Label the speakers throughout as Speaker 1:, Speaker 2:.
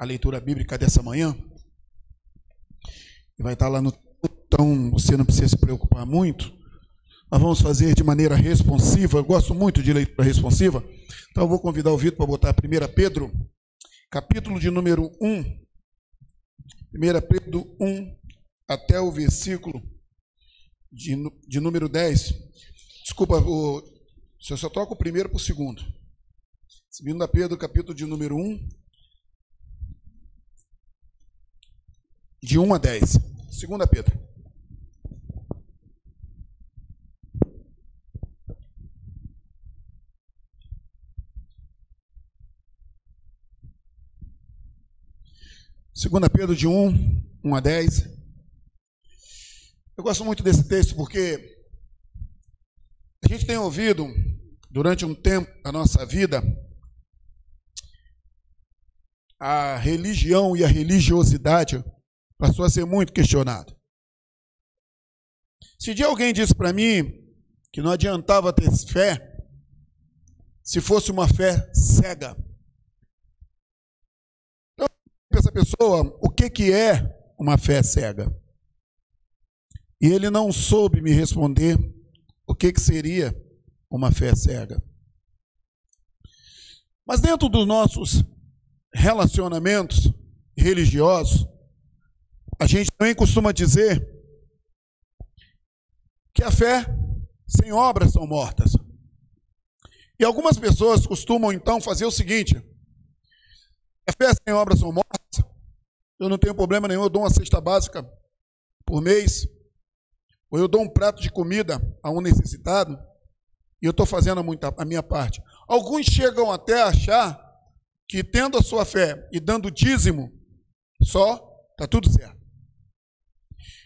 Speaker 1: a leitura bíblica dessa manhã. Vai estar lá no... Então, você não precisa se preocupar muito. Nós vamos fazer de maneira responsiva. Eu gosto muito de leitura responsiva. Então, eu vou convidar o Vitor para botar 1 Pedro, capítulo de número 1. 1 Pedro 1, até o versículo de número 10. Desculpa, eu só troco o primeiro para o segundo. 2 Pedro, capítulo de número 1, de 1 a 10. 2 Pedro. Segunda Pedro de 1 a 10. Eu gosto muito desse texto porque a gente tem ouvido durante um tempo da nossa vida a religião e a religiosidade passou a ser muito questionado. Se dia alguém disse para mim que não adiantava ter fé se fosse uma fé cega. Então, essa pessoa, o que é uma fé cega? E ele não soube me responder o que seria uma fé cega. Mas dentro dos nossos relacionamentos religiosos, a gente também costuma dizer que a fé sem obras são mortas. E algumas pessoas costumam então fazer o seguinte: a fé sem obras são mortas, eu não tenho problema nenhum, eu dou uma cesta básica por mês, ou eu dou um prato de comida a um necessitado, e eu estou fazendo a minha parte. Alguns chegam até a achar que tendo a sua fé e dando dízimo, só está tudo certo.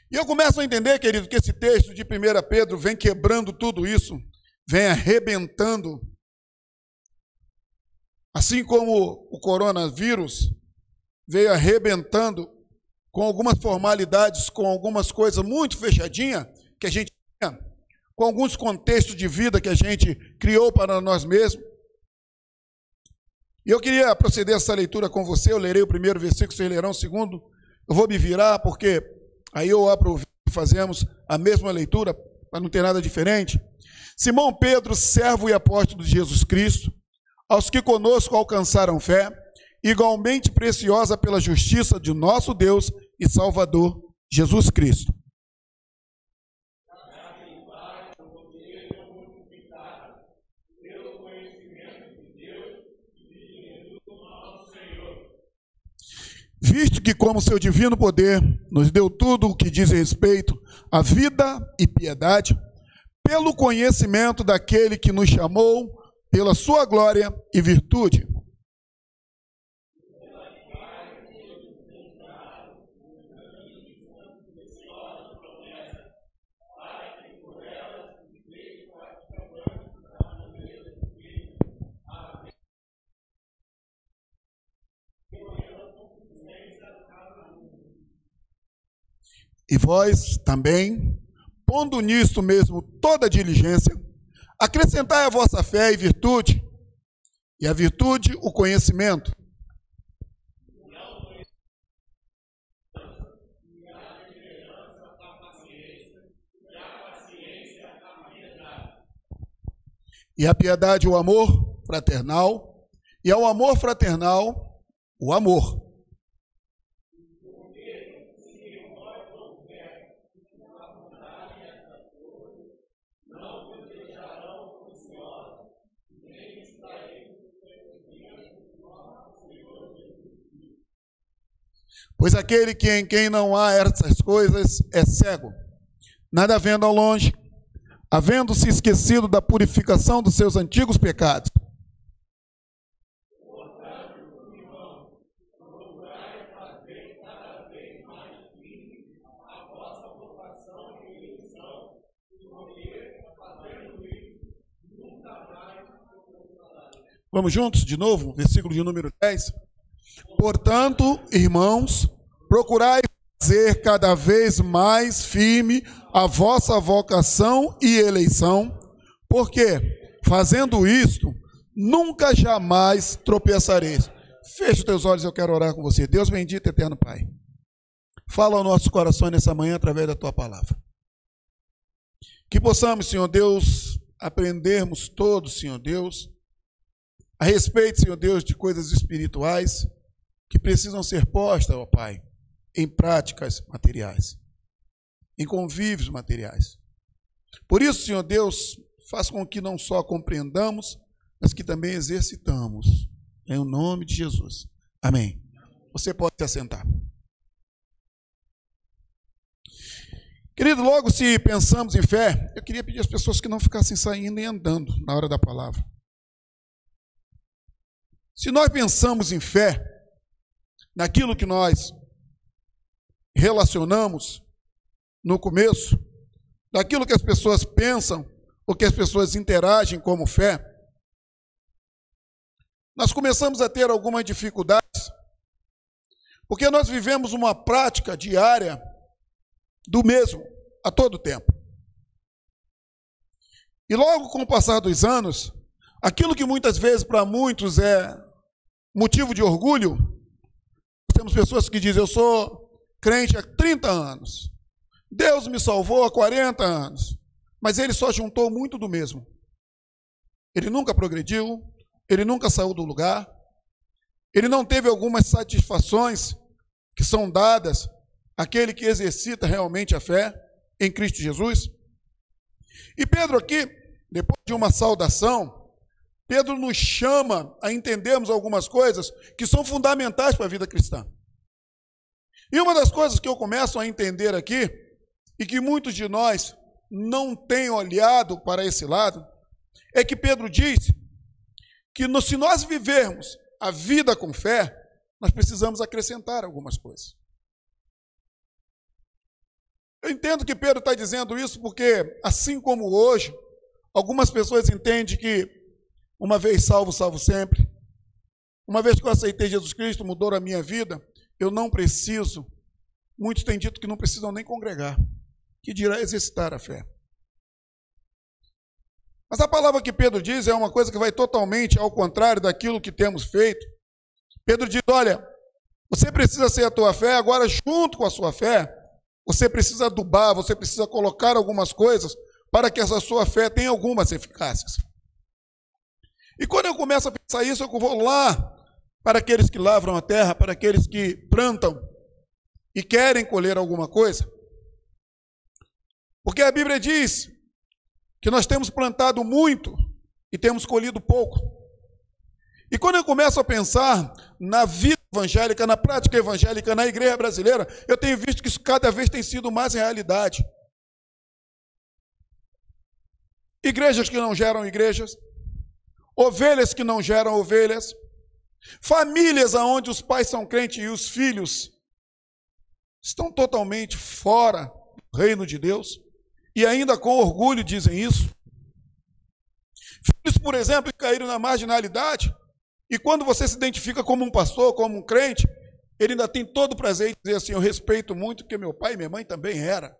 Speaker 1: E eu começo a entender, querido, que esse texto de 1 Pedro vem quebrando tudo isso, vem arrebentando, assim como o coronavírus veio arrebentando com algumas formalidades, com algumas coisas muito fechadinhas que a gente tinha, com alguns contextos de vida que a gente criou para nós mesmos. E eu queria proceder essa leitura com você. Eu lerei o primeiro versículo, vocês lerão o segundo. Eu vou me virar, porque aí eu aproveito e fazemos a mesma leitura, para não ter nada diferente. Simão Pedro, servo e apóstolo de Jesus Cristo, aos que conosco alcançaram fé, igualmente preciosa pela justiça de nosso Deus e Salvador, Jesus Cristo. Visto que, como seu divino poder, nos deu tudo o que diz respeito à vida e piedade, pelo conhecimento daquele que nos chamou, pela sua glória e virtude. E vós também, pondo nisto mesmo toda diligência, acrescentai a vossa fé e virtude, e a virtude o conhecimento. E a piedade o amor fraternal, e ao amor fraternal o amor. Pois aquele que em quem não há essas coisas é cego, nada vendo ao longe, havendo-se esquecido da purificação dos seus antigos pecados. Vamos juntos de novo, versículo de número 10. Portanto, irmãos, procurai fazer cada vez mais firme a vossa vocação e eleição, porque, fazendo isto, nunca jamais tropeçareis. Feche os teus olhos, eu quero orar com você. Deus bendito, eterno Pai. Fala ao nosso coração nessa manhã através da tua palavra. Que possamos, Senhor Deus, aprendermos todos, Senhor Deus, a respeito, Senhor Deus, de coisas espirituais que precisam ser postas, ó Pai, em práticas materiais, em convívios materiais. Por isso, Senhor Deus, faz com que não só compreendamos, mas que também exercitamos, em nome de Jesus. Amém. Você pode se assentar. Querido, logo se pensamos em fé, eu queria pedir às pessoas que não ficassem saindo e andando na hora da palavra. Se nós pensamos em fé, naquilo que nós relacionamos no começo, daquilo que as pessoas pensam, ou que as pessoas interagem como fé, nós começamos a ter algumas dificuldades, porque nós vivemos uma prática diária do mesmo, a todo tempo. E logo com o passar dos anos, aquilo que muitas vezes para muitos é motivo de orgulho, temos pessoas que dizem, eu sou crente há 30 anos, Deus me salvou há 40 anos, mas ele só juntou muito do mesmo. Ele nunca progrediu, ele nunca saiu do lugar, ele não teve algumas satisfações que são dadas àquele que exercita realmente a fé em Cristo Jesus. E Pedro aqui, depois de uma saudação, Pedro nos chama a entendermos algumas coisas que são fundamentais para a vida cristã. E uma das coisas que eu começo a entender aqui, e que muitos de nós não têm olhado para esse lado, é que Pedro diz que se nós vivermos a vida com fé, nós precisamos acrescentar algumas coisas. Eu entendo que Pedro está dizendo isso porque, assim como hoje, algumas pessoas entendem que uma vez salvo, salvo sempre. Uma vez que eu aceitei Jesus Cristo, mudou a minha vida, eu não preciso, muitos têm dito que não precisam nem congregar, que dirá exercitar a fé. Mas a palavra que Pedro diz é uma coisa que vai totalmente ao contrário daquilo que temos feito. Pedro diz, olha, você precisa ser a tua fé, agora junto com a sua fé, você precisa adubar, você precisa colocar algumas coisas para que essa sua fé tenha algumas eficácias. E quando eu começo a pensar isso, eu vou lá para aqueles que lavram a terra, para aqueles que plantam e querem colher alguma coisa. Porque a Bíblia diz que nós temos plantado muito e temos colhido pouco. E quando eu começo a pensar na vida evangélica, na prática evangélica, na igreja brasileira, eu tenho visto que isso cada vez tem sido mais realidade. Igrejas que não geram igrejas, ovelhas que não geram ovelhas, famílias onde os pais são crentes e os filhos estão totalmente fora do reino de Deus, e ainda com orgulho dizem isso. Filhos, por exemplo, que caíram na marginalidade, e quando você se identifica como um pastor, como um crente, ele ainda tem todo o prazer em dizer assim, eu respeito muito, porque meu pai e minha mãe também era.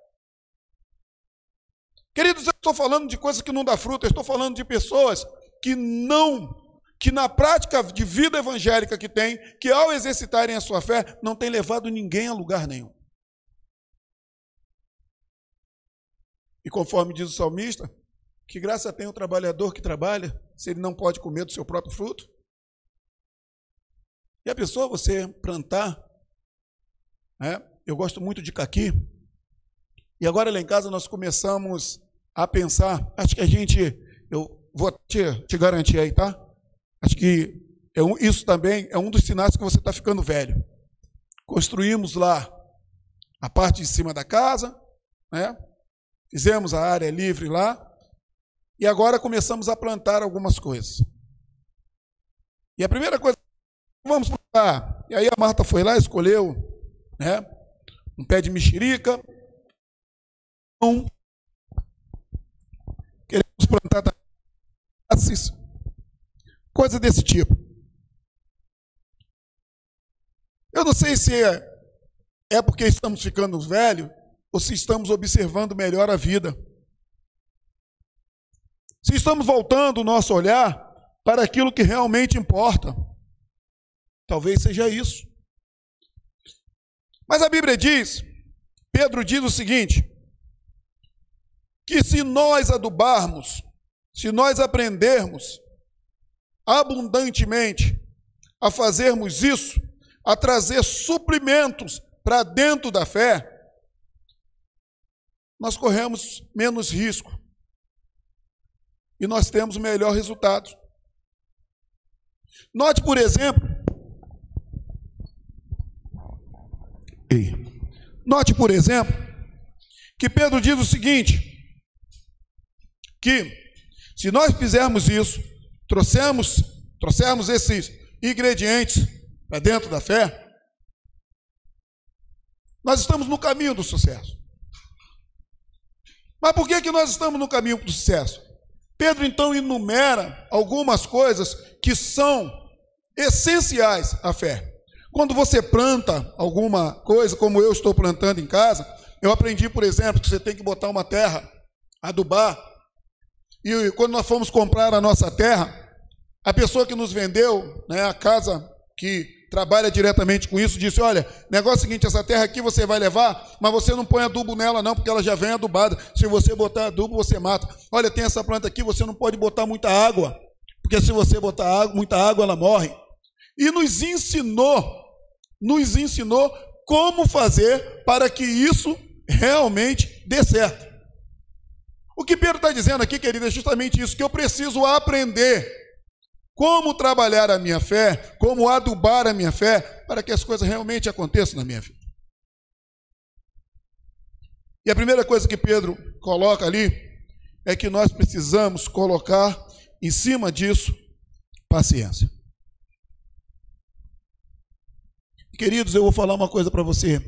Speaker 1: Queridos, eu estou falando de coisas que não dão fruto, eu estou falando de pessoas que na prática de vida evangélica que tem, que ao exercitarem a sua fé, não tem levado ninguém a lugar nenhum. E conforme diz o salmista, que graça tem o trabalhador que trabalha, se ele não pode comer do seu próprio fruto? E a pessoa, você plantar, né? Eu gosto muito de caqui, e agora lá em casa nós começamos a pensar, acho que eu vou te garantir aí, tá? Acho que isso também é um dos sinais que você está ficando velho. Construímos lá a parte de cima da casa, né? Fizemos a área livre lá, e agora começamos a plantar algumas coisas. E a primeira coisa, vamos plantar. E aí a Marta foi lá, escolheu, né, um pé de mexerica. Queremos plantar coisa desse tipo. Eu não sei se é porque estamos ficando velhos ou se estamos observando melhor a vida. Se estamos voltando o nosso olhar para aquilo que realmente importa. Talvez seja isso. Mas a Bíblia diz, Pedro diz o seguinte, que se nós adubarmos, se nós aprendermos abundantemente a fazermos isso, a trazer suprimentos para dentro da fé, nós corremos menos risco e nós temos melhor resultado. Note, por exemplo, que Pedro diz o seguinte, que se nós fizermos isso, trouxermos esses ingredientes para dentro da fé, nós estamos no caminho do sucesso. Mas por que nós estamos no caminho do sucesso? Pedro então enumera algumas coisas que são essenciais à fé. Quando você planta alguma coisa, como eu estou plantando em casa, eu aprendi, por exemplo, que você tem que botar uma terra, adubar. E quando nós fomos comprar a nossa terra, a pessoa que nos vendeu, né, a casa que trabalha diretamente com isso, disse, olha, negócio é o seguinte, essa terra aqui você vai levar, mas você não põe adubo nela não, porque ela já vem adubada. Se você botar adubo, você mata. Olha, tem essa planta aqui, você não pode botar muita água, porque se você botar muita água, ela morre. E nos ensinou como fazer para que isso realmente dê certo. O que Pedro está dizendo aqui, querido, é justamente isso, que eu preciso aprender como trabalhar a minha fé, como adubar a minha fé, para que as coisas realmente aconteçam na minha vida. E a primeira coisa que Pedro coloca ali, é que nós precisamos colocar em cima disso paciência. Queridos, eu vou falar uma coisa para você.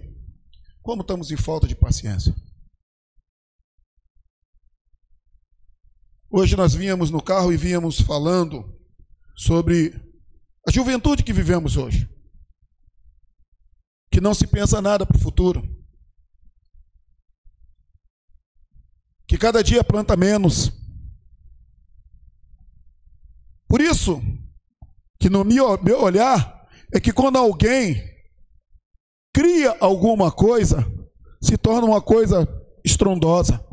Speaker 1: Como estamos em falta de paciência? Hoje nós vínhamos no carro e vínhamos falando sobre a juventude que vivemos hoje, que não se pensa nada para o futuro, que cada dia planta menos. Por isso, que no meu olhar, é que quando alguém cria alguma coisa, se torna uma coisa estrondosa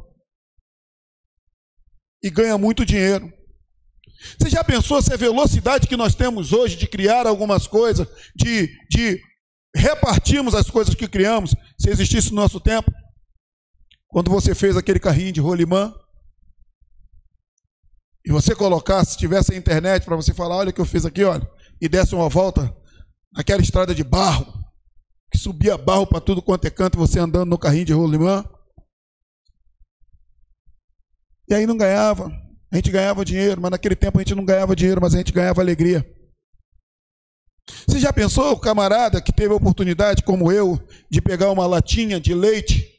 Speaker 1: e ganha muito dinheiro. Você já pensou se a velocidade que nós temos hoje de criar algumas coisas, de repartirmos as coisas que criamos, se existisse no nosso tempo? Quando você fez aquele carrinho de rolimã, e você colocasse, se tivesse a internet para você falar, olha o que eu fiz aqui, olha, e desse uma volta naquela estrada de barro, que subia barro para tudo quanto é canto, você andando no carrinho de rolimã. E aí não ganhava. A gente ganhava dinheiro, mas naquele tempo a gente não ganhava dinheiro, mas a gente ganhava alegria. Você já pensou, o camarada que teve a oportunidade, como eu, de pegar uma latinha de leite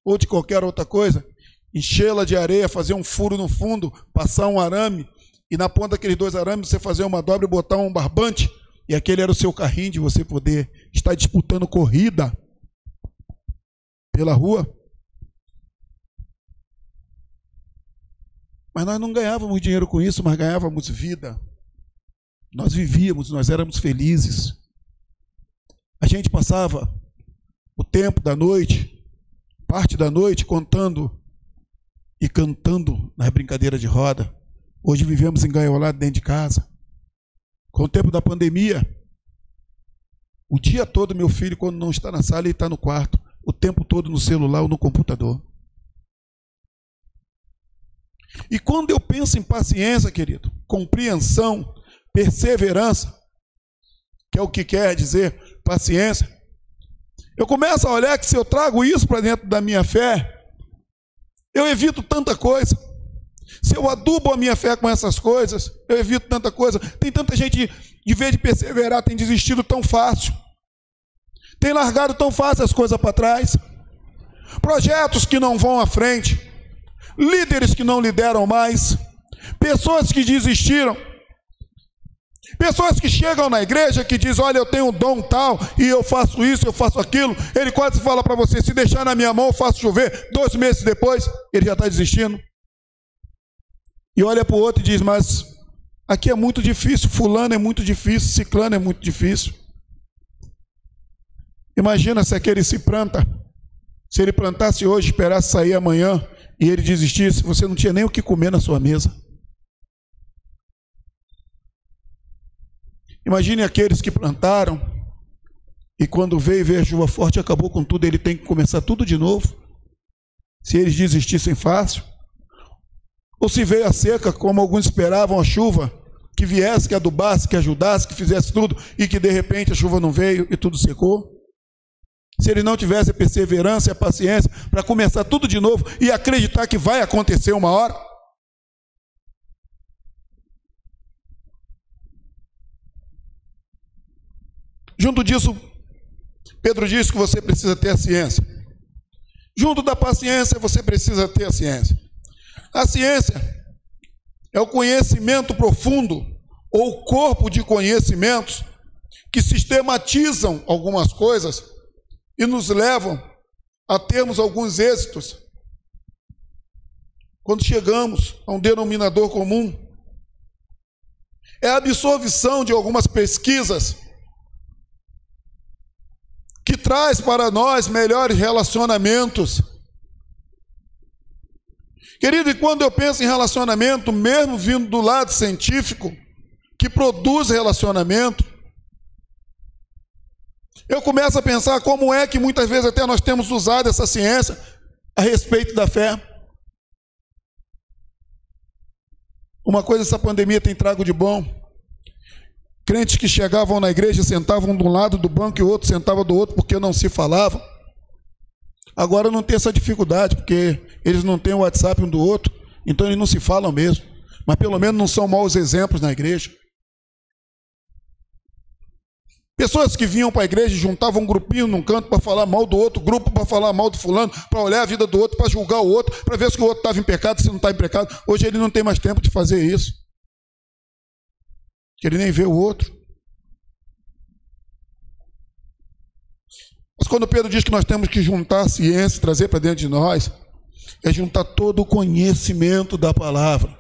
Speaker 1: ou de qualquer outra coisa, enchê-la de areia, fazer um furo no fundo, passar um arame, e na ponta daqueles dois arames você fazer uma dobra e botar um barbante, e aquele era o seu carrinho de você poder estar disputando corrida pela rua? Mas nós não ganhávamos dinheiro com isso, mas ganhávamos vida. Nós vivíamos, nós éramos felizes. A gente passava o tempo da noite, parte da noite, contando e cantando nas brincadeiras de roda. Hoje vivemos engaiolados dentro de casa. Com o tempo da pandemia, o dia todo meu filho, quando não está na sala, ele está no quarto. O tempo todo no celular ou no computador. E quando eu penso em paciência, querido, compreensão, perseverança, que é o que quer dizer paciência, eu começo a olhar que se eu trago isso para dentro da minha fé, eu evito tanta coisa. Se eu adubo a minha fé com essas coisas, eu evito tanta coisa. Tem tanta gente, de vez de perseverar, tem desistido tão fácil, tem largado tão fácil as coisas para trás, projetos que não vão à frente, líderes que não lideram mais, pessoas que desistiram, pessoas que chegam na igreja que dizem, olha, eu tenho um dom tal, e eu faço isso, eu faço aquilo, ele quase fala para você, se deixar na minha mão eu faço chover, 2 meses depois, ele já está desistindo, e olha para o outro e diz, mas aqui é muito difícil, fulano é muito difícil, ciclano é muito difícil, Imagina se aquele se planta, se ele plantasse hoje, esperasse sair amanhã e ele desistisse, você não tinha nem o que comer na sua mesa. Imagine aqueles que plantaram e quando veio a chuva forte, acabou com tudo, ele tem que começar tudo de novo. Se eles desistissem fácil. Ou se veio a seca, como alguns esperavam a chuva, que viesse, que adubasse, que ajudasse, que fizesse tudo, e que de repente a chuva não veio e tudo secou. Se ele não tivesse a perseverança e a paciência para começar tudo de novo e acreditar que vai acontecer uma hora. Junto disso, Pedro diz que você precisa ter a ciência. Junto da paciência, você precisa ter a ciência. A ciência é o conhecimento profundo ou corpo de conhecimentos que sistematizam algumas coisas e nos levam a termos alguns êxitos. Quando chegamos a um denominador comum, é a absorção de algumas pesquisas que traz para nós melhores relacionamentos. Querido, e quando eu penso em relacionamento, mesmo vindo do lado científico, que produz relacionamento, eu começo a pensar como é que muitas vezes até nós temos usado essa ciência a respeito da fé. Uma coisa essa pandemia tem trago de bom. Crentes que chegavam na igreja, sentavam de um lado do banco e o outro sentava do outro porque não se falavam. Agora não tem essa dificuldade, porque eles não têm o WhatsApp um do outro, então eles não se falam mesmo. Mas pelo menos não são maus exemplos na igreja. Pessoas que vinham para a igreja e juntavam um grupinho num canto para falar mal do outro, grupo para falar mal do fulano, para olhar a vida do outro, para julgar o outro, para ver se o outro estava em pecado, se não está em pecado. Hoje ele não tem mais tempo de fazer isso. Que ele nem vê o outro. Mas quando Pedro diz que nós temos que juntar a ciência, trazer para dentro de nós, é juntar todo o conhecimento da palavra,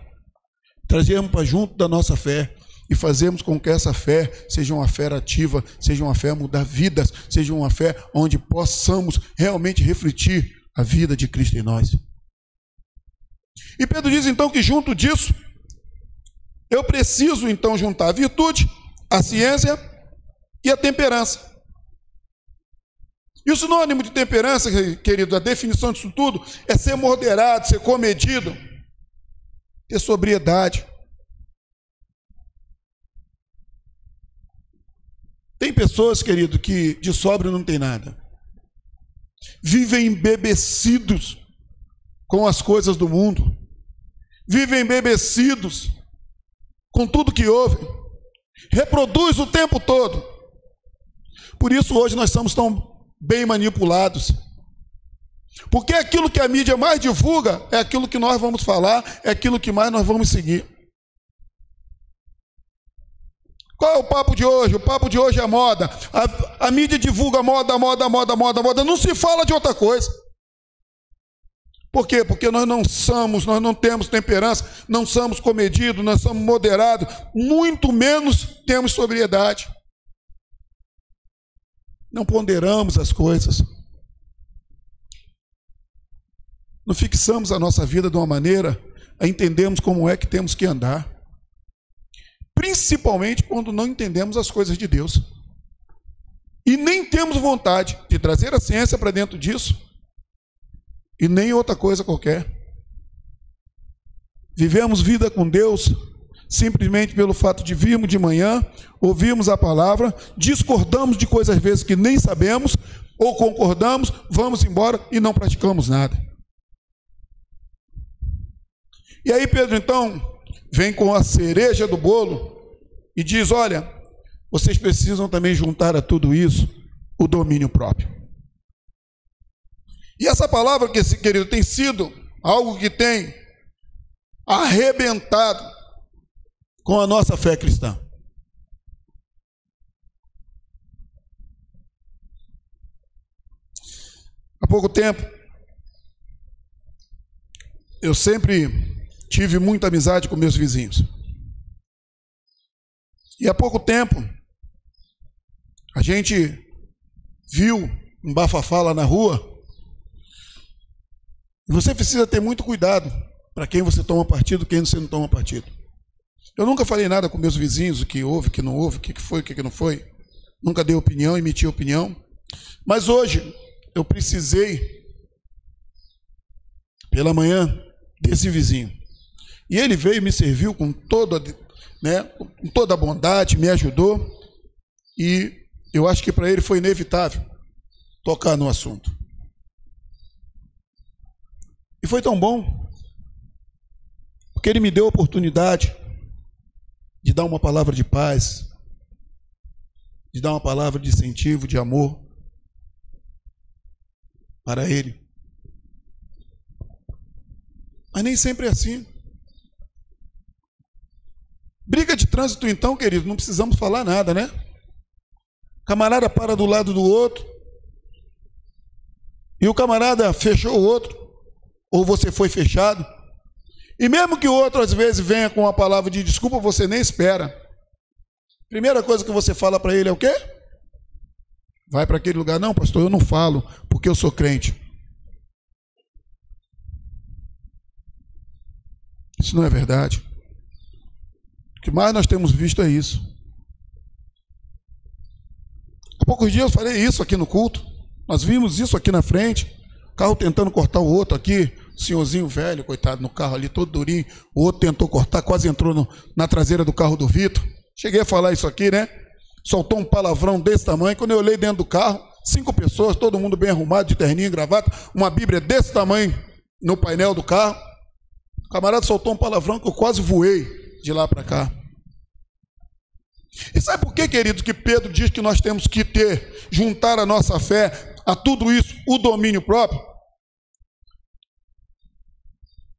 Speaker 1: trazermos para junto da nossa fé e fazermos com que essa fé seja uma fé ativa, seja uma fé a mudar vidas, seja uma fé onde possamos realmente refletir a vida de Cristo em nós. E Pedro diz então que junto disso, eu preciso então juntar a virtude, a ciência e a temperança. E o sinônimo de temperança, querido, a definição disso tudo é ser moderado, ser comedido, ter sobriedade. Tem pessoas, querido, que de sóbrio não tem nada. Vivem embebecidos com as coisas do mundo. Vivem embebecidos com tudo que ouvem, reproduz o tempo todo. Por isso hoje nós somos tão bem manipulados, porque aquilo que a mídia mais divulga é aquilo que nós vamos falar, é aquilo que mais nós vamos seguir. Qual é o papo de hoje? O papo de hoje é moda. A mídia divulga moda, não se fala de outra coisa. Por quê? Porque nós não temos temperança, não somos comedidos, nós somos moderados, muito menos temos sobriedade. Não ponderamos as coisas. Não fixamos a nossa vida de uma maneira a entendermos como é que temos que andar. Principalmente quando não entendemos as coisas de Deus. E nem temos vontade de trazer a ciência para dentro disso. E nem outra coisa qualquer. Vivemos vida com Deus simplesmente pelo fato de virmos de manhã, ouvirmos a palavra, discordamos de coisas às vezes que nem sabemos, ou concordamos, vamos embora e não praticamos nada. E aí Pedro então vem com a cereja do bolo e diz: olha, vocês precisam também juntar a tudo isso o domínio próprio. E essa palavra, que, querido, tem sido algo que tem arrebentado com a nossa fé cristã. Há pouco tempo, eu sempre tive muita amizade com meus vizinhos. E há pouco tempo, a gente viu um bafafá lá na rua, você precisa ter muito cuidado para quem você toma partido, quem você não toma partido. Eu nunca falei nada com meus vizinhos, o que houve, o que não houve, o que foi, o que não foi. Nunca dei opinião, emiti opinião. Mas hoje eu precisei, pela manhã, desse vizinho. E ele veio e me serviu com toda a bondade, me ajudou. E eu acho que para ele foi inevitável tocar no assunto. E foi tão bom, porque ele me deu a oportunidade de dar uma palavra de paz, de dar uma palavra de incentivo, de amor para ele. Mas nem sempre é assim. Briga de trânsito, então, querido, não precisamos falar nada, né? Camarada para do lado do outro, e o camarada fechou o outro, ou você foi fechado. E mesmo que o outro às vezes venha com uma palavra de desculpa, você nem espera. Primeira coisa que você fala para ele é o quê? Vai para aquele lugar. Não, pastor, eu não falo, porque eu sou crente. Isso não é verdade. O que mais nós temos visto é isso. Há poucos dias eu falei isso aqui no culto. Nós vimos isso aqui na frente. O carro tentando cortar o outro aqui. O senhorzinho velho, coitado, no carro ali, todo durinho. O outro tentou cortar, quase entrou na traseira do carro do Vitor. Cheguei a falar isso aqui, né? Soltou um palavrão desse tamanho. Quando eu olhei dentro do carro, 5 pessoas, todo mundo bem arrumado, de terninho e gravata, uma Bíblia desse tamanho no painel do carro. O camarada soltou um palavrão que eu quase voei de lá para cá. E sabe por que, queridos, que Pedro diz que nós temos que juntar a nossa fé a tudo isso, o domínio próprio?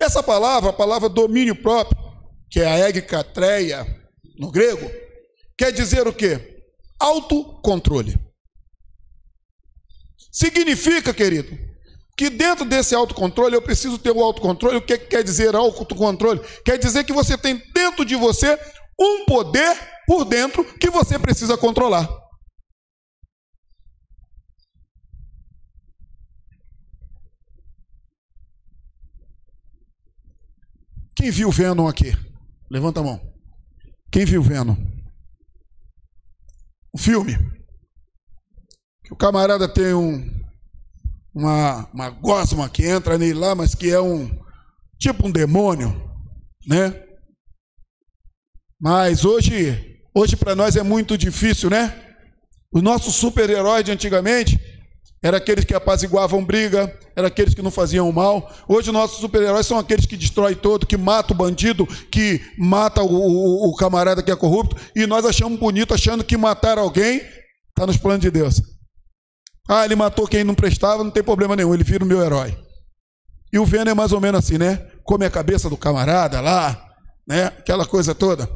Speaker 1: Essa palavra, a palavra domínio próprio, que é a egkatreia no grego, quer dizer o quê? Autocontrole. Significa, querido, que dentro desse autocontrole eu preciso ter o autocontrole. O que quer dizer autocontrole? Quer dizer que você tem dentro de você um poder por dentro que você precisa controlar. Quem viu Venom aqui? Levanta a mão. Quem viu Venom? O filme. Que o camarada tem uma gosma que entra nele lá, mas que é tipo um demônio, né? Mas hoje para nós é muito difícil, né? Os nossos super-heróis de antigamente eram aqueles que apaziguavam briga, eram aqueles que não faziam mal. Hoje os nossos super-heróis são aqueles que destroem todo, que matam o bandido, que mata o camarada que é corrupto, e nós achamos bonito, achando que matar alguém está nos planos de Deus. Ah, ele matou quem não prestava, não tem problema nenhum, ele vira o meu herói. E o Venom é mais ou menos assim, né? Come a cabeça do camarada lá, né? Aquela coisa toda.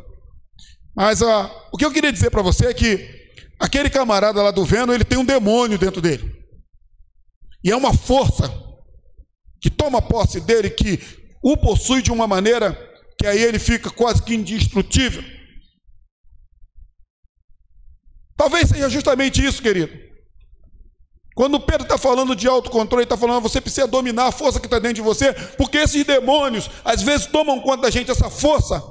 Speaker 1: Mas o que eu queria dizer para você é que aquele camarada lá do Venom, ele tem um demônio dentro dele. E é uma força que toma posse dele, que o possui de uma maneira que aí ele fica quase que indestrutível. Talvez seja justamente isso, querido. Quando Pedro está falando de autocontrole, ele está falando que você precisa dominar a força que está dentro de você, porque esses demônios, às vezes, tomam conta da gente, essa força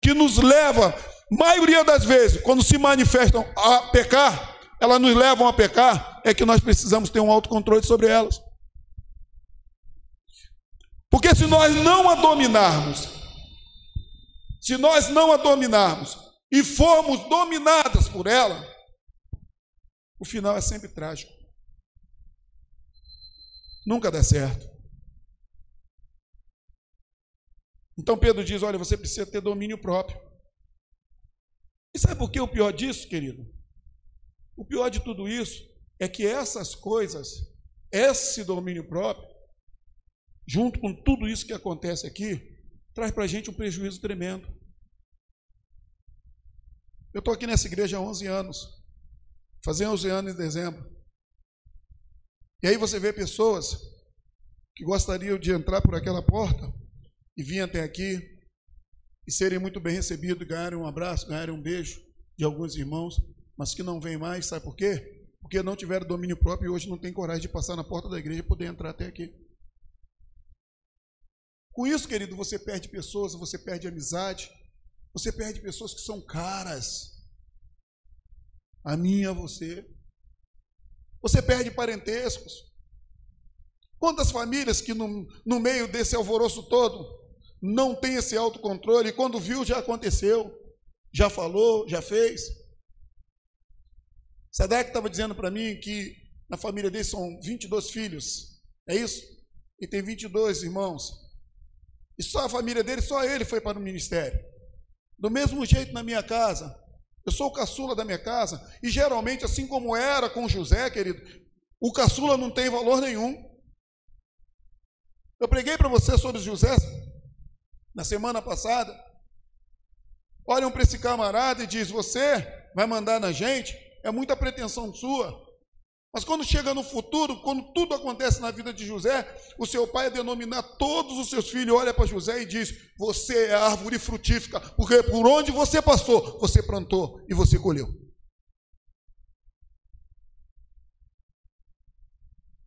Speaker 1: que nos leva, maioria das vezes, quando se manifestam a pecar, elas nos levam a pecar, é que nós precisamos ter um autocontrole sobre elas. Porque se nós não a dominarmos, e formos dominadas por ela, o final é sempre trágico. Nunca dá certo. Então Pedro diz, olha, você precisa ter domínio próprio. E sabe por que o pior disso, querido? O pior de tudo isso é que essas coisas, esse domínio próprio, junto com tudo isso que acontece aqui, traz para a gente um prejuízo tremendo. Eu estou aqui nessa igreja há 11 anos, fazer 11 anos em dezembro. E aí você vê pessoas que gostariam de entrar por aquela porta e vir até aqui e serem muito bem recebidos, ganharem um abraço, ganharem um beijo de alguns irmãos, mas que não vêm mais, sabe por quê? porque não tiveram domínio próprio e hoje não tem coragem de passar na porta da igreja e poder entrar até aqui. Com isso, querido, você perde pessoas, você perde amizade, você perde pessoas que são caras a mim e a você. Você perde parentescos. Quantas famílias que no meio desse alvoroço todo não tem esse autocontrole e quando viu já aconteceu, já falou, já fez. Sadak estava dizendo para mim que na família dele são 22 filhos, é isso? E tem 22 irmãos. E só a família dele, só ele foi para o ministério. Do mesmo jeito na minha casa, eu sou o caçula da minha casa, e geralmente, assim como era com José, querido, o caçula não tem valor nenhum. Eu preguei para você sobre José na semana passada. Olham para esse camarada e diz: você vai mandar na gente? É muita pretensão sua. Mas quando chega no futuro, quando tudo acontece na vida de José, o seu pai denominar todos os seus filhos, olha para José e diz: você é árvore frutífica, porque por onde você passou, você plantou e você colheu.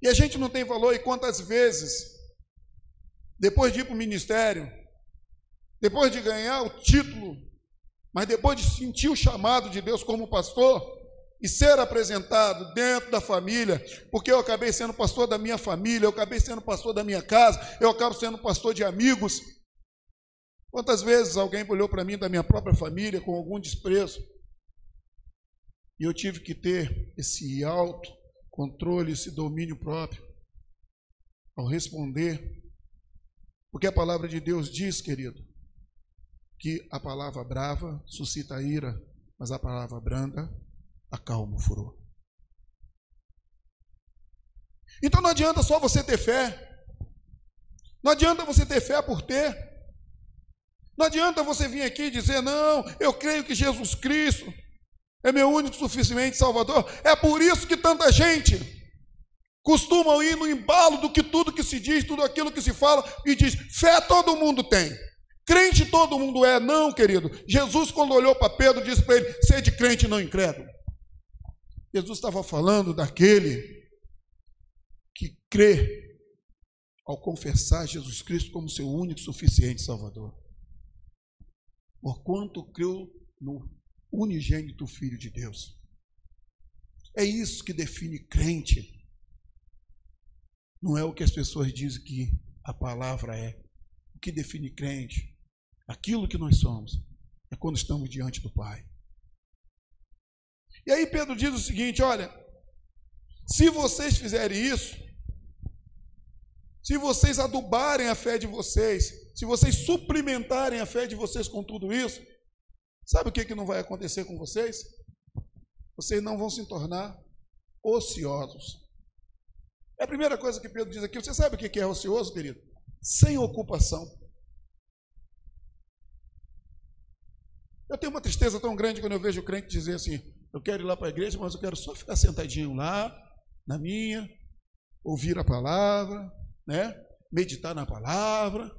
Speaker 1: E a gente não tem valor, e quantas vezes, depois de ir para o ministério, depois de ganhar o título, mas depois de sentir o chamado de Deus como pastor, e ser apresentado dentro da família, porque eu acabei sendo pastor da minha família, eu acabei sendo pastor da minha casa, eu acabo sendo pastor de amigos. Quantas vezes alguém olhou para mim da minha própria família com algum desprezo, e eu tive que ter esse autocontrole, esse domínio próprio, ao responder, porque a palavra de Deus diz, querido, que a palavra brava suscita ira, mas a palavra branda acalma o furor. Então não adianta só você ter fé. Não adianta você ter fé por ter. Não adianta você vir aqui e dizer: não, eu creio que Jesus Cristo é meu único suficiente Salvador. É por isso que tanta gente costuma ir no embalo do que tudo que se diz, tudo aquilo que se fala, e diz: fé todo mundo tem, crente todo mundo é. Não, querido. Jesus, quando olhou para Pedro, disse para ele: sede crente e não incrédulo. Jesus estava falando daquele que crê ao confessar Jesus Cristo como seu único suficiente Salvador. Porquanto creu no unigênito Filho de Deus. É isso que define crente. Não é o que as pessoas dizem que a palavra é. O que define crente, aquilo que nós somos, é quando estamos diante do Pai. E aí Pedro diz o seguinte: olha, se vocês fizerem isso, se vocês adubarem a fé de vocês, se vocês suplementarem a fé de vocês com tudo isso, sabe o que não vai acontecer com vocês? Vocês não vão se tornar ociosos. É a primeira coisa que Pedro diz aqui. Você sabe o que é ocioso, querido? Sem ocupação. Eu tenho uma tristeza tão grande quando eu vejo o crente dizer assim: eu quero ir lá para a igreja, mas eu quero só ficar sentadinho lá, na minha, ouvir a palavra, né? Meditar na palavra,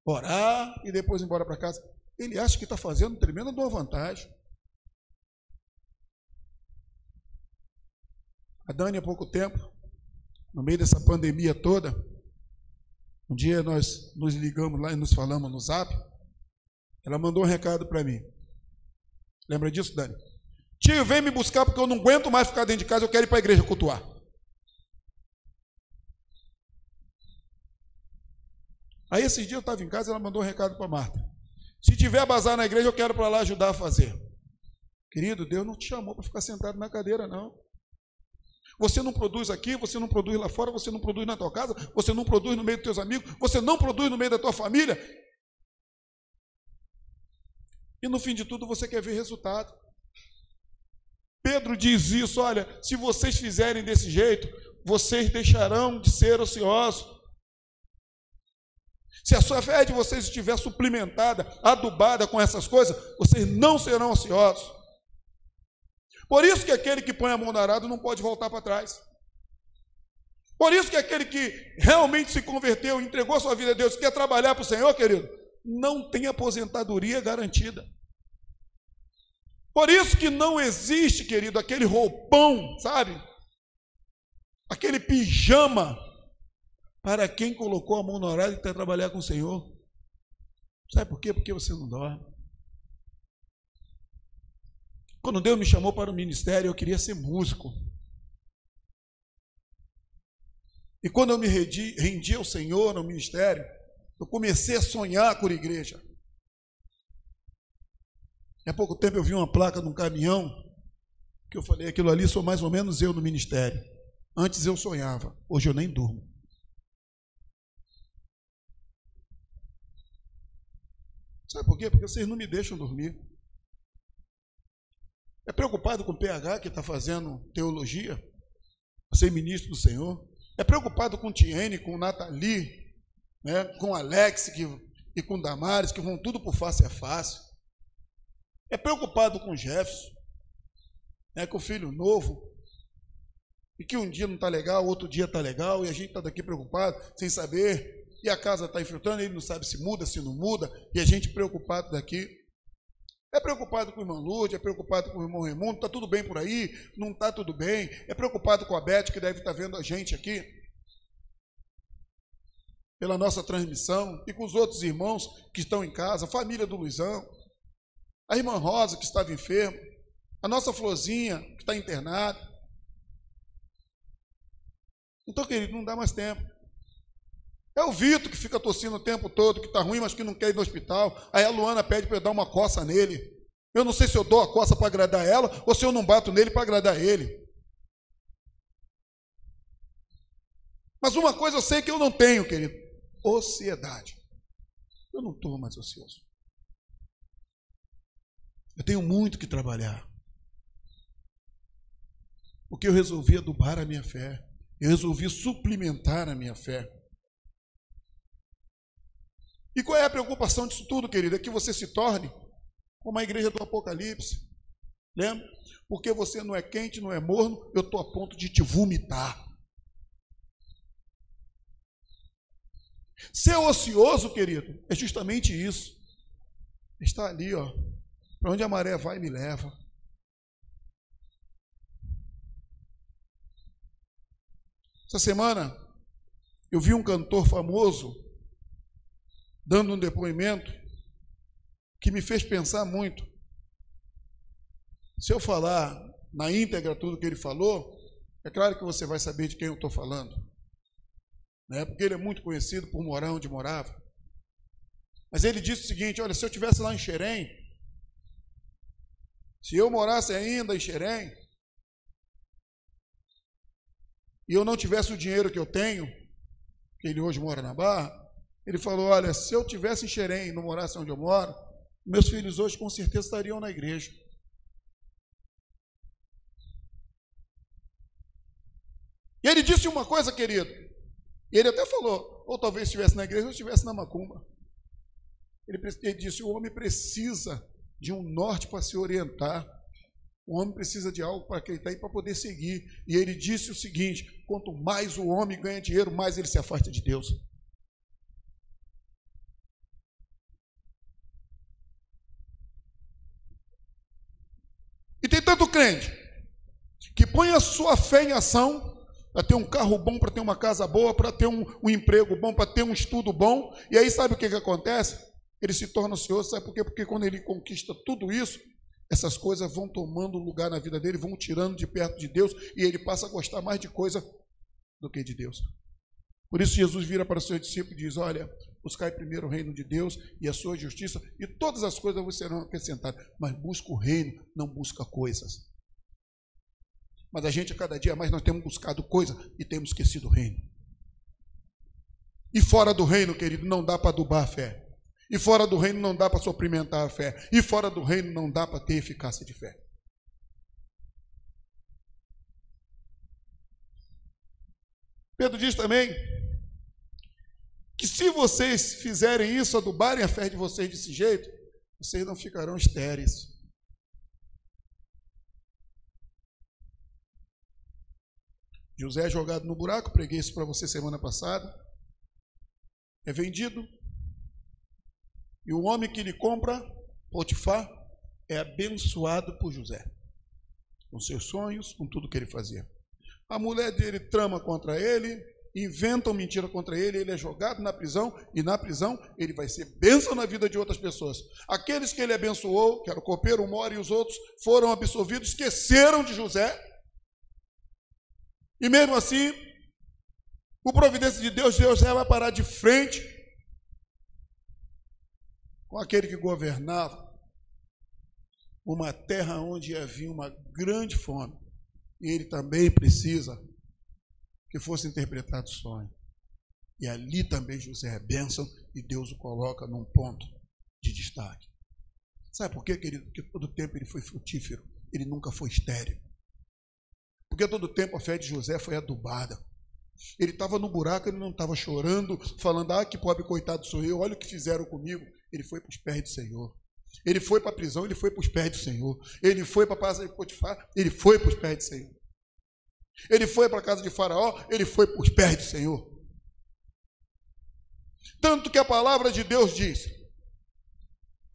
Speaker 1: orar e depois ir embora para casa. Ele acha que está fazendo tremenda de uma vantagem. A Dani, há pouco tempo, no meio dessa pandemia toda, um dia nós nos ligamos lá e nos falamos no Zap. Ela mandou um recado para mim. Lembra disso, Dani? Tio, vem me buscar porque eu não aguento mais ficar dentro de casa, eu quero ir para a igreja cultuar. Aí esses dias eu estava em casa, ela mandou um recado para Marta: se tiver bazar na igreja, eu quero para lá ajudar a fazer. Querido, Deus não te chamou para ficar sentado na cadeira, não. Você não produz aqui, você não produz lá fora, você não produz na tua casa, você não produz no meio dos teus amigos, você não produz no meio da tua família. E no fim de tudo você quer ver resultado. Pedro diz isso: olha, se vocês fizerem desse jeito, vocês deixarão de ser ociosos. Se a sua fé de vocês estiver suplementada, adubada com essas coisas, vocês não serão ociosos. Por isso que aquele que põe a mão no arado não pode voltar para trás. Por isso que aquele que realmente se converteu, entregou sua vida a Deus, quer trabalhar para o Senhor, querido, não tem aposentadoria garantida. Por isso que não existe, querido, aquele roupão, sabe? Aquele pijama para quem colocou a mão no horário e quer trabalhar com o Senhor. Sabe por quê? Porque você não dorme. Quando Deus me chamou para o ministério, eu queria ser músico. E quando eu me rendi ao Senhor, no ministério, eu comecei a sonhar com a igreja. Há pouco tempo eu vi uma placa num caminhão, que eu falei, aquilo ali sou mais ou menos eu no ministério. Antes eu sonhava, hoje eu nem durmo. Sabe por quê? Porque vocês não me deixam dormir. É preocupado com o PH, que está fazendo teologia, ser ministro do Senhor. É preocupado com o Tiene, com o Nathalie, né, com o Alex e com o Damares, que vão tudo por face a face. É preocupado com o Jefferson, né, com o filho novo, e que um dia não está legal, outro dia está legal, e a gente está daqui preocupado, sem saber, e a casa está infiltrando, ele não sabe se muda, se não muda, e a gente preocupado daqui. É preocupado com o irmão Lourdes, é preocupado com o irmão Raimundo, está tudo bem por aí? Não está tudo bem? É preocupado com a Beth, que deve estar vendo a gente aqui, pela nossa transmissão, e com os outros irmãos que estão em casa, a família do Luizão, a irmã Rosa, que estava enferma, a nossa Florzinha, que está internada. Então, querido, não dá mais tempo. É o Vitor que fica tossindo o tempo todo, que está ruim, mas que não quer ir no hospital. Aí a Luana pede para eu dar uma coça nele. Eu não sei se eu dou a coça para agradar ela ou se eu não bato nele para agradar ele. Mas uma coisa eu sei que eu não tenho, querido: ociedade. Eu não estou mais ocioso. Eu tenho muito que trabalhar. Porque eu resolvi adubar a minha fé. Eu resolvi suplementar a minha fé. E qual é a preocupação disso tudo, querido? É que você se torne como a igreja do Apocalipse. Lembra? Porque você não é quente, não é morno, eu estou a ponto de te vomitar. Ser ocioso, querido, é justamente isso. Está ali, ó. Para onde a maré vai, me leva. Essa semana, eu vi um cantor famoso dando um depoimento que me fez pensar muito. Se eu falar na íntegra tudo que ele falou, é claro que você vai saber de quem eu estou falando, né? Porque ele é muito conhecido por morar onde morava. Mas ele disse o seguinte: olha, se eu estivesse lá em Xerém, se eu morasse ainda em Xerém, e eu não tivesse o dinheiro que eu tenho, que ele hoje mora na Barra, ele falou: olha, se eu tivesse em Xerém e não morasse onde eu moro, meus filhos hoje com certeza estariam na igreja. E ele disse uma coisa, querido, e ele até falou, ou talvez estivesse na igreja ou estivesse na macumba. Ele disse: o homem precisa de um norte para se orientar. O homem precisa de algo para acreditar e para poder seguir. E ele disse o seguinte: quanto mais o homem ganha dinheiro, mais ele se afasta de Deus. E tem tanto crente que põe a sua fé em ação para ter um carro bom, para ter uma casa boa, para ter um emprego bom, para ter um estudo bom. E aí sabe o que acontece? Ele se torna ocioso. Sabe por quê? Porque quando ele conquista tudo isso, essas coisas vão tomando lugar na vida dele, vão tirando de perto de Deus, e ele passa a gostar mais de coisa do que de Deus. Por isso Jesus vira para os seus discípulos e diz: olha, buscai primeiro o reino de Deus e a sua justiça, e todas as coisas vos serão acrescentadas. Mas busca o reino, não busca coisas. Mas a gente, a cada dia mais, nós temos buscado coisa e temos esquecido o reino. E fora do reino, querido, não dá para adubar a fé. E fora do reino não dá para suplementar a fé. E fora do reino não dá para ter eficácia de fé. Pedro diz também que se vocês fizerem isso, adubarem a fé de vocês desse jeito, vocês não ficarão estéreis. José é jogado no buraco, preguei isso para você semana passada. É vendido. E o homem que lhe compra, Potifar, é abençoado por José, com seus sonhos, com tudo que ele fazia. A mulher dele trama contra ele, inventam mentira contra ele, ele é jogado na prisão, e na prisão ele vai ser bênção na vida de outras pessoas. Aqueles que ele abençoou, que era o copeiro, o Mora e os outros, foram absolvidos, esqueceram de José, e mesmo assim, por providência de Deus, José vai parar de frente com aquele que governava uma terra onde havia uma grande fome, e ele também precisa que fosse interpretado o sonho. E ali também José é bênção, e Deus o coloca num ponto de destaque. Sabe por quê, querido? Porque todo tempo ele foi frutífero, ele nunca foi estéril. Porque todo tempo a fé de José foi adubada. Ele estava no buraco, ele não estava chorando, falando, que pobre coitado sou eu, olha o que fizeram comigo. Ele foi para os pés do Senhor. Ele foi para a prisão, ele foi para os pés do Senhor. Ele foi para a casa de Potifar, ele foi para os pés do Senhor. Ele foi para a casa de Faraó, ele foi para os pés do Senhor. Tanto que a palavra de Deus diz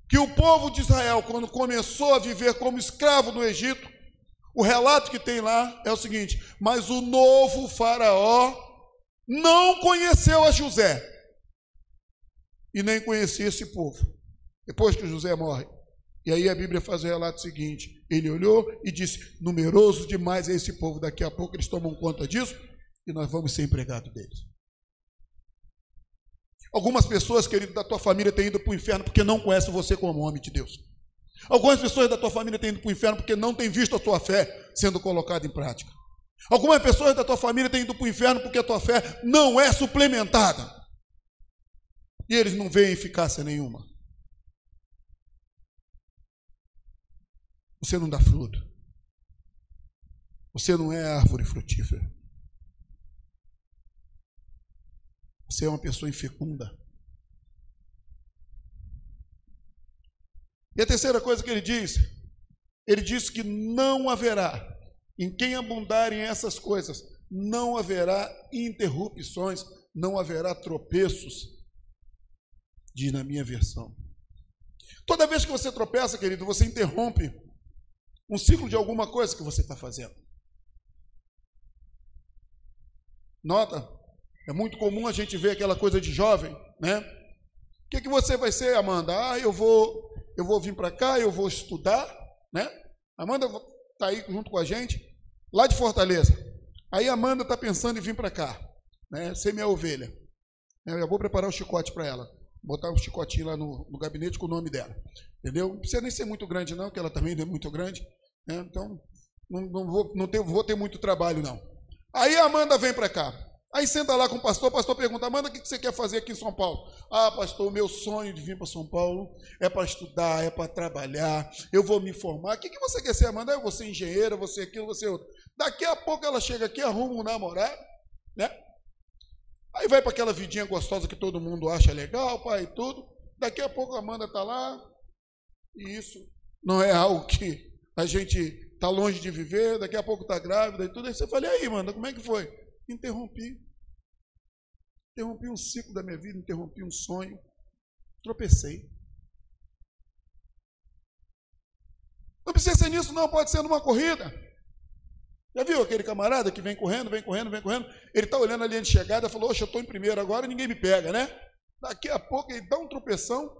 Speaker 1: que o povo de Israel, quando começou a viver como escravo no Egito, o relato que tem lá é o seguinte: mas o novo Faraó não conheceu a José e nem conhecia esse povo. Depois que José morre, e aí a Bíblia faz o relato seguinte: ele olhou e disse, numeroso demais é esse povo, daqui a pouco eles tomam conta disso e nós vamos ser empregados deles. Algumas pessoas, querido, da tua família têm ido para o inferno porque não conhecem você como homem de Deus. Algumas pessoas da tua família têm ido para o inferno porque não têm visto a tua fé sendo colocada em prática. Algumas pessoas da tua família têm ido para o inferno porque a tua fé não é suplementada. E eles não veem eficácia nenhuma. Você não dá fruto. Você não é árvore frutífera. Você é uma pessoa infecunda. E a terceira coisa que ele diz que não haverá, em quem abundarem essas coisas, não haverá interrupções, não haverá tropeços, diz na minha versão. Toda vez que você tropeça, querido, você interrompe um ciclo de alguma coisa que você está fazendo. Nota, é muito comum a gente ver aquela coisa de jovem, né? O que você vai ser, Amanda? Eu vou vir para cá, eu vou estudar, né? Amanda está aí junto com a gente, lá de Fortaleza. Aí a Amanda está pensando em vir para cá, né? Ser minha ovelha. Eu vou preparar o chicote para ela. Botar um chicotinho lá no gabinete com o nome dela. Entendeu? Não precisa nem ser muito grande, não, que ela também não é muito grande. Né? Então, não vou ter muito trabalho, não. Aí a Amanda vem para cá. Aí senta lá com o pastor pergunta, Amanda, o que você quer fazer aqui em São Paulo? Pastor, o meu sonho de vir para São Paulo é para estudar, é para trabalhar, eu vou me formar. O que você quer ser, Amanda? Eu vou ser engenheira, vou ser aquilo, vou ser outro. Daqui a pouco ela chega aqui, arruma um namorado, né? Aí vai para aquela vidinha gostosa que todo mundo acha legal, pai, e tudo. Daqui a pouco a Amanda está lá, e isso não é algo que a gente está longe de viver, daqui a pouco está grávida e tudo. Aí você fala, e aí, Amanda, como é que foi? Interrompi um ciclo da minha vida, interrompi um sonho, tropecei. Não precisa ser nisso, não, pode ser numa corrida. Já viu aquele camarada que vem correndo, ele está olhando a linha de chegada e falou, oxe, eu estou em primeiro agora e ninguém me pega, né? Daqui a pouco ele dá um tropeção,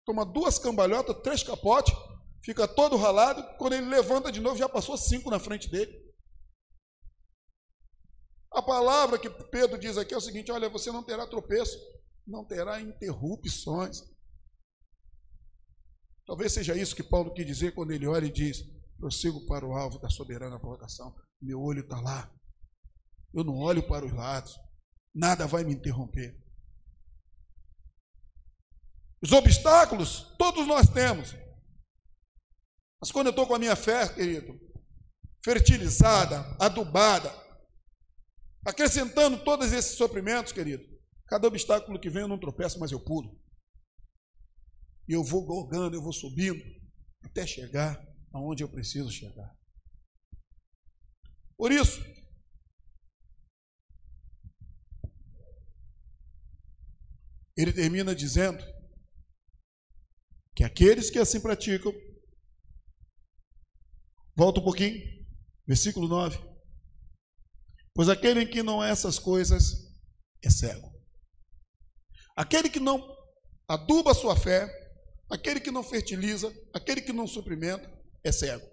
Speaker 1: toma 2 cambalhotas, 3 capotes, fica todo ralado, quando ele levanta de novo já passou 5 na frente dele. A palavra que Pedro diz aqui é o seguinte, olha, você não terá tropeço, não terá interrupções. Talvez seja isso que Paulo quis dizer quando ele olha e diz, prossigo para o alvo da soberana vocação, meu olho está lá, eu não olho para os lados, nada vai me interromper. Os obstáculos, todos nós temos, mas quando eu estou com a minha fé, querido, fertilizada, adubada, acrescentando todos esses sofrimentos, querido, cada obstáculo que vem eu não tropeço, mas eu pulo. E eu vou galgando, eu vou subindo, até chegar aonde eu preciso chegar. Por isso, ele termina dizendo que aqueles que assim praticam Volta um pouquinho, versículo 9. Pois aquele que não é essas coisas é cego. Aquele que não aduba a sua fé, aquele que não fertiliza, aquele que não suprimenta, é cego.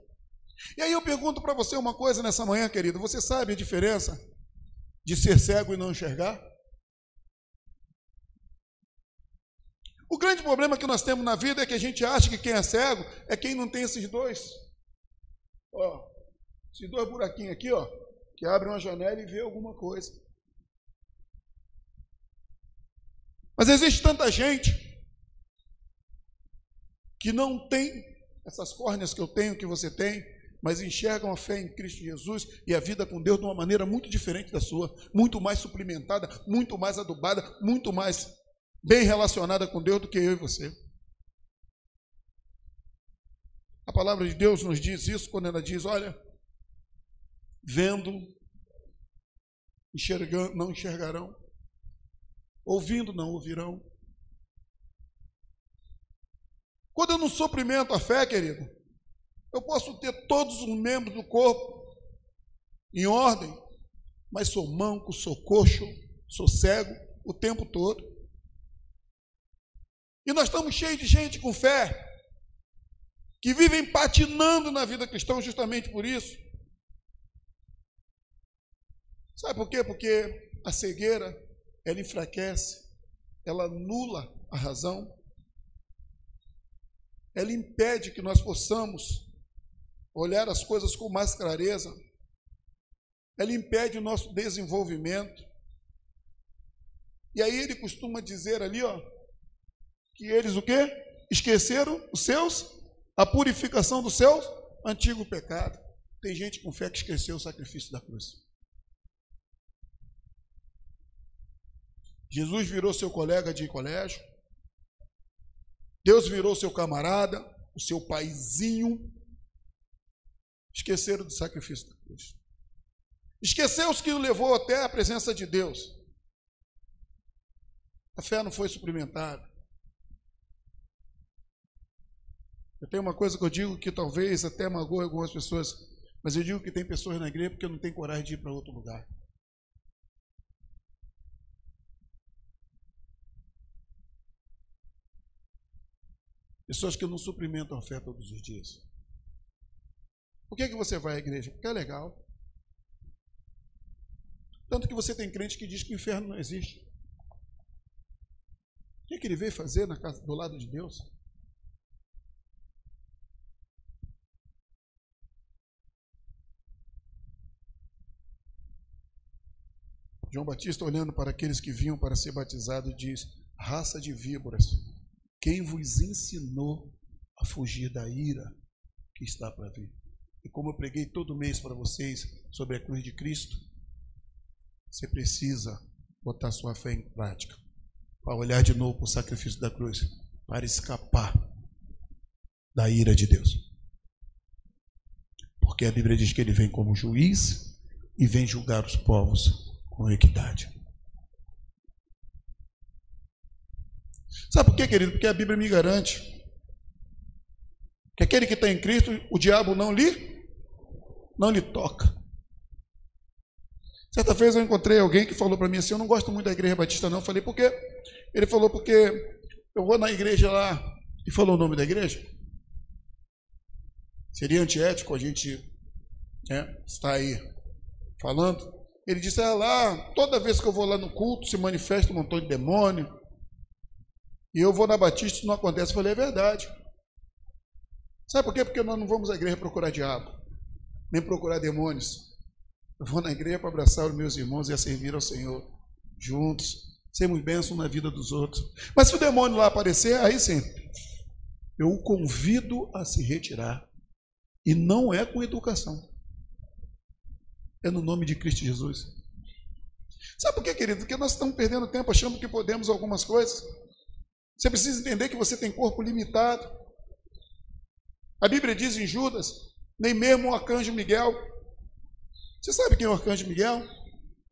Speaker 1: E aí eu pergunto para você uma coisa nessa manhã, querido. Você sabe a diferença de ser cego e não enxergar? O grande problema que nós temos na vida é que a gente acha que quem é cego é quem não tem esses dois. Ó, esses dois buraquinhos aqui, ó, que abrem uma janela e vê alguma coisa. Mas existe tanta gente que não tem essas córneas que eu tenho, que você tem, mas enxergam a fé em Cristo Jesus e a vida com Deus de uma maneira muito diferente da sua, muito mais suplementada, muito mais adubada, muito mais bem relacionada com Deus do que eu e você. A palavra de Deus nos diz isso quando ela diz, olha, vendo, enxergando, não enxergarão, ouvindo, não ouvirão. Quando eu não suprimento a fé, querido, eu posso ter todos os membros do corpo em ordem, mas sou manco, sou coxo, sou cego o tempo todo. E nós estamos cheios de gente com fé, que vivem patinando na vida cristã justamente por isso. Sabe por quê? Porque a cegueira, ela enfraquece, ela anula a razão, ela impede que nós possamos olhar as coisas com mais clareza, ela impede o nosso desenvolvimento. E aí ele costuma dizer ali, ó, que eles o quê? Esqueceram a purificação do seu antigo pecado. Tem gente com fé que esqueceu o sacrifício da cruz. Jesus virou seu colega de colégio, Deus virou seu camarada, o seu paizinho. Esqueceram do sacrifício da cruz. Esqueceu os que o levou até a presença de Deus. A fé não foi suplementada. Eu tenho uma coisa que eu digo que talvez até magoe algumas pessoas, mas eu digo que tem pessoas na igreja porque não tem coragem de ir para outro lugar. Pessoas que não suplementam a fé todos os dias. Por que você vai à igreja? Porque é legal. Tanto que você tem crente que diz que o inferno não existe. O que ele veio fazer na casa, do lado de Deus? João Batista, olhando para aqueles que vinham para ser batizados, diz: raça de víboras, quem vos ensinou a fugir da ira que está para vir? E como eu preguei todo mês para vocês sobre a cruz de Cristo, você precisa botar sua fé em prática, para olhar de novo para o sacrifício da cruz, para escapar da ira de Deus. Porque a Bíblia diz que ele vem como juiz e vem julgar os povos com equidade. Sabe por quê, querido? Porque a Bíblia me garante que aquele que está em Cristo, o diabo não lhe toca. Certa vez eu encontrei alguém que falou para mim assim: eu não gosto muito da igreja batista não. Eu falei, por quê? Ele falou, porque eu vou na igreja lá, e falou o nome da igreja. Seria antiético a gente estar aí falando. Ele disse, lá, toda vez que eu vou lá no culto, se manifesta um montão de demônio. E eu vou na Batista e não acontece. Eu falei, é verdade. Sabe por quê? Porque nós não vamos à igreja procurar diabo, nem procurar demônios. Eu vou na igreja para abraçar os meus irmãos e a servir ao Senhor, juntos, sermos bênçãos na vida dos outros. Mas se o demônio lá aparecer, aí sim, eu o convido a se retirar. E não é com educação. É no nome de Cristo Jesus. Sabe por quê, querido? Porque nós estamos perdendo tempo achando que podemos algumas coisas. Você precisa entender que você tem corpo limitado. A Bíblia diz em Judas, nem mesmo o arcanjo Miguel. Você sabe quem é o arcanjo Miguel?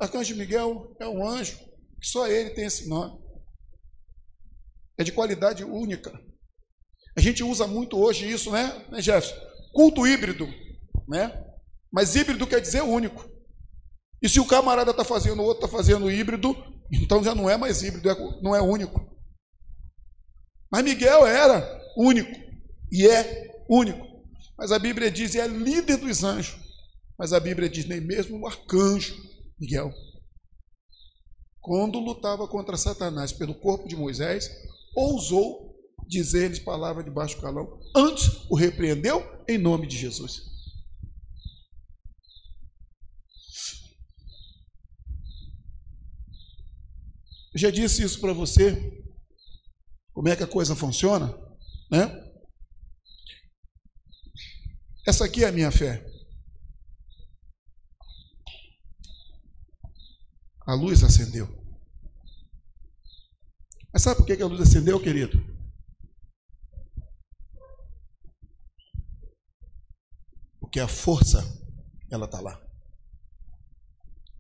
Speaker 1: O arcanjo Miguel é um anjo, que só ele tem esse nome. É de qualidade única. A gente usa muito hoje isso, né Jefferson? Culto híbrido. né? Mas híbrido quer dizer único. E se o camarada está fazendo, o outro está fazendo híbrido, então já não é mais híbrido, não é único. Mas Miguel era único e é único. Mas a Bíblia diz, é líder dos anjos. Mas a Bíblia diz, nem mesmo o arcanjo Miguel, quando lutava contra Satanás pelo corpo de Moisés, ousou dizer-lhes palavra de baixo calão. Antes o repreendeu em nome de Jesus. Eu já disse isso para você, como é que a coisa funciona, né? Essa aqui é a minha fé. A luz acendeu. Mas sabe por que a luz acendeu, querido? Porque a força, ela está lá.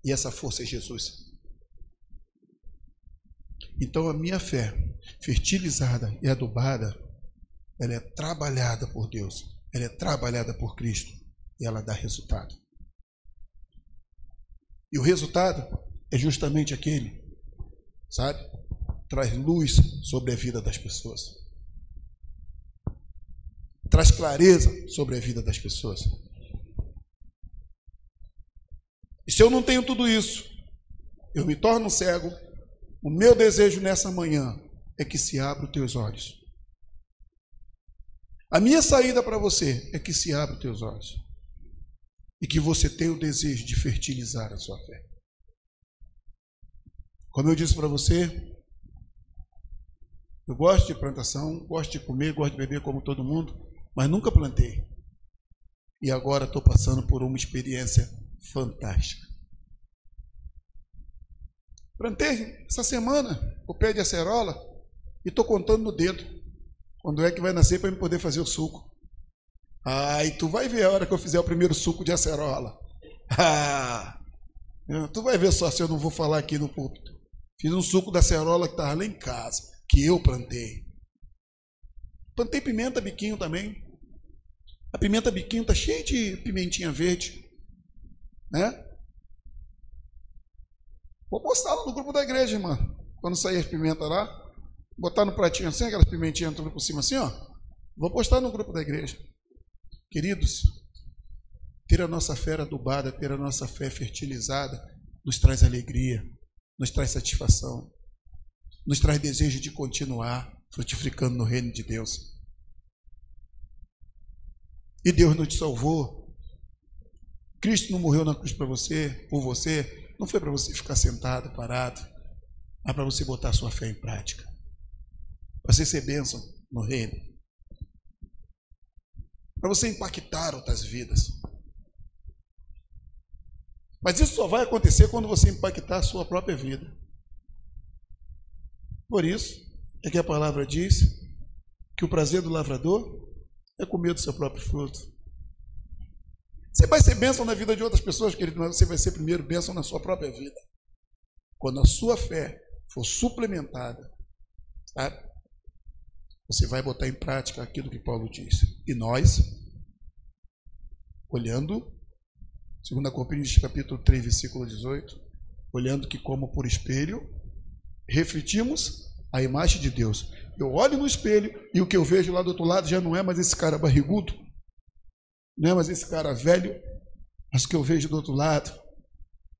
Speaker 1: E essa força é Jesus. Então a minha fé, fertilizada e adubada, ela é trabalhada por Deus, ela é trabalhada por Cristo e ela dá resultado. E o resultado é justamente aquele, sabe? Traz luz sobre a vida das pessoas. Traz clareza sobre a vida das pessoas. E se eu não tenho tudo isso, eu me torno cego. O meu desejo nessa manhã é que se abra os teus olhos. A minha saída para você é que se abra os teus olhos. E que você tenha o desejo de fertilizar a sua fé. Como eu disse para você, eu gosto de plantação, gosto de comer, gosto de beber como todo mundo, mas nunca plantei. E agora estou passando por uma experiência fantástica. Plantei essa semana o pé de acerola e estou contando no dedo quando é que vai nascer para eu poder fazer o suco. E tu vai ver a hora que eu fizer o primeiro suco de acerola. Tu vai ver só se eu não vou falar aqui no púlpito. Fiz um suco da acerola que estava lá em casa, que eu plantei. Plantei pimenta biquinho também. A pimenta biquinho está cheia de pimentinha verde, né? Vou postar lá no grupo da igreja, irmã. Quando sair as pimentas lá, botar no pratinho assim, aquelas pimentinhas tudo por cima assim, ó. Vou postar no grupo da igreja. Queridos, ter a nossa fé adubada, ter a nossa fé fertilizada, nos traz alegria, nos traz satisfação, nos traz desejo de continuar frutificando no reino de Deus. E Deus não te salvou. Cristo não morreu na cruz para você, por você. Não foi para você ficar sentado, parado, mas para você botar a sua fé em prática. Para você ser bênção no reino. Para você impactar outras vidas. Mas isso só vai acontecer quando você impactar a sua própria vida. Por isso é que a palavra diz que o prazer do lavrador é comer do seu próprio fruto. Você vai ser bênção na vida de outras pessoas, querido, mas você vai ser primeiro bênção na sua própria vida. Quando a sua fé for suplementada, sabe? Você vai botar em prática aquilo que Paulo disse. E nós, olhando, 2 Coríntios capítulo 3, versículo 18, olhando que como por espelho, refletimos a imagem de Deus. Eu olho no espelho e o que eu vejo lá do outro lado já não é mais esse cara barrigudo, não é mais esse cara velho, mas o que eu vejo do outro lado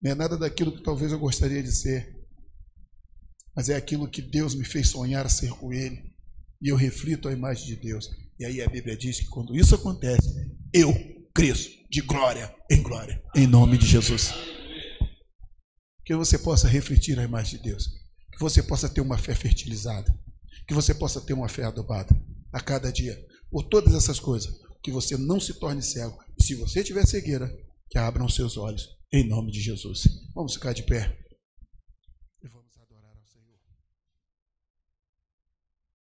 Speaker 1: não é nada daquilo que talvez eu gostaria de ser, mas é aquilo que Deus me fez sonhar ser com Ele, e eu reflito a imagem de Deus. E aí a Bíblia diz que quando isso acontece, eu cresço de glória, em nome de Jesus. Que você possa refletir a imagem de Deus, que você possa ter uma fé fertilizada, que você possa ter uma fé adubada a cada dia, por todas essas coisas, que você não se torne cego. E se você tiver cegueira, que abram os seus olhos, em nome de Jesus. Vamos ficar de pé.